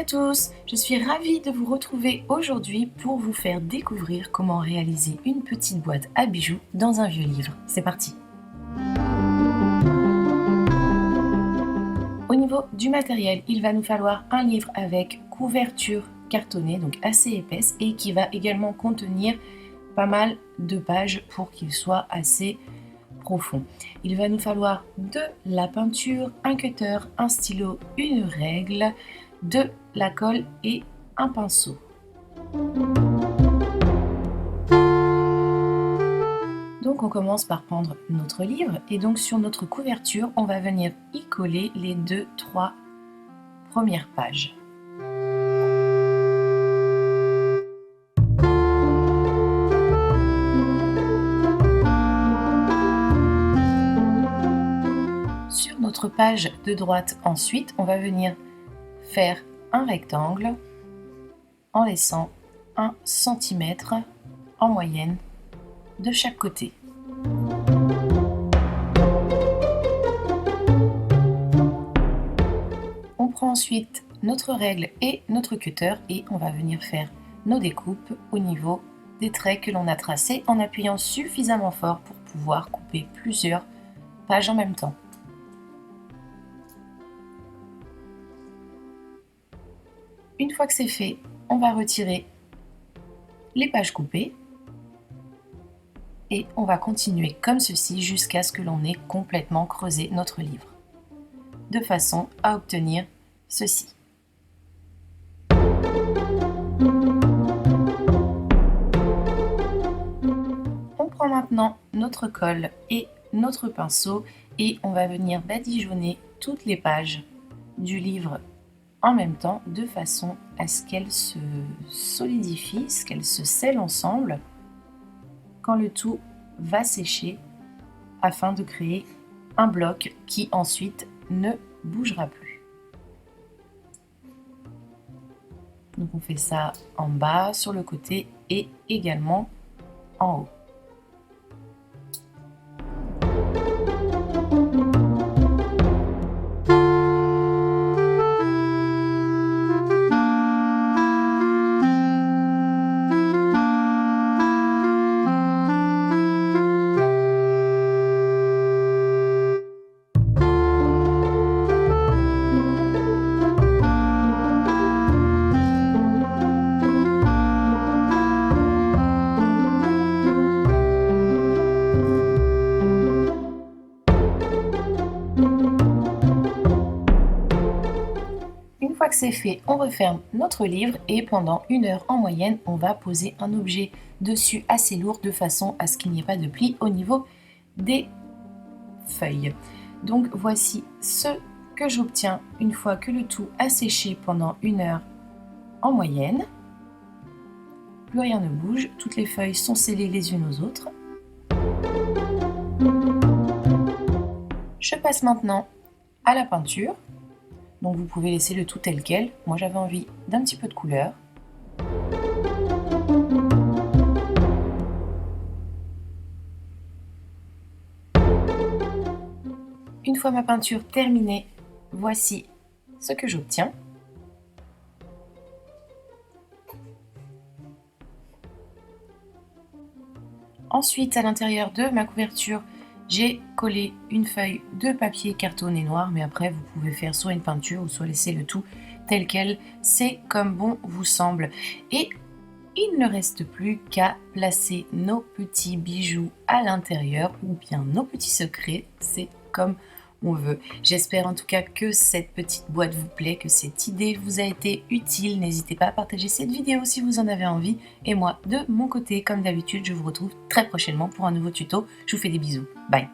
à tous, je suis ravie de vous retrouver aujourd'hui pour vous faire découvrir comment réaliser une petite boîte à bijoux dans un vieux livre. C'est parti! Au niveau du matériel, il va nous falloir un livre avec couverture cartonnée, donc assez épaisse, et qui va également contenir pas mal de pages pour qu'il soit assez profond. Il va nous falloir de la peinture, un cutter, un stylo, une règle, de la colle et un pinceau. Donc on commence par prendre notre livre et donc sur notre couverture, on va venir y coller les 2-3 premières pages. Sur notre page de droite ensuite, on va venir faire un rectangle en laissant 1 cm en moyenne de chaque côté. On prend ensuite notre règle et notre cutter et on va venir faire nos découpes au niveau des traits que l'on a tracés en appuyant suffisamment fort pour pouvoir couper plusieurs pages en même temps. Une fois que c'est fait, on va retirer les pages coupées et on va continuer comme ceci jusqu'à ce que l'on ait complètement creusé notre livre, de façon à obtenir ceci. On prend maintenant notre colle et notre pinceau et on va venir badigeonner toutes les pages du livre en même temps, de façon à ce qu'elles se solidifient, qu'elles se scellent ensemble quand le tout va sécher afin de créer un bloc qui ensuite ne bougera plus. Donc on fait ça en bas, sur le côté et également en haut. Une fois que c'est fait, on referme notre livre et pendant 1 heure en moyenne, on va poser un objet dessus assez lourd de façon à ce qu'il n'y ait pas de plis au niveau des feuilles. Donc voici ce que j'obtiens une fois que le tout a séché pendant 1 heure en moyenne. Plus rien ne bouge, toutes les feuilles sont scellées les unes aux autres. Je passe maintenant à la peinture. Donc vous pouvez laisser le tout tel quel. Moi j'avais envie d'un petit peu de couleur. Une fois ma peinture terminée, voici ce que j'obtiens. Ensuite, à l'intérieur de ma couverture, j'ai collé une feuille de papier cartonné noir, mais après vous pouvez faire soit une peinture ou soit laisser le tout tel quel, c'est comme bon vous semble. Et il ne reste plus qu'à placer nos petits bijoux à l'intérieur ou bien nos petits secrets, c'est comme on veut. J'espère en tout cas que cette petite boîte vous plaît, que cette idée vous a été utile. N'hésitez pas à partager cette vidéo si vous en avez envie. Et moi, de mon côté, comme d'habitude, je vous retrouve très prochainement pour un nouveau tuto. Je vous fais des bisous. Bye!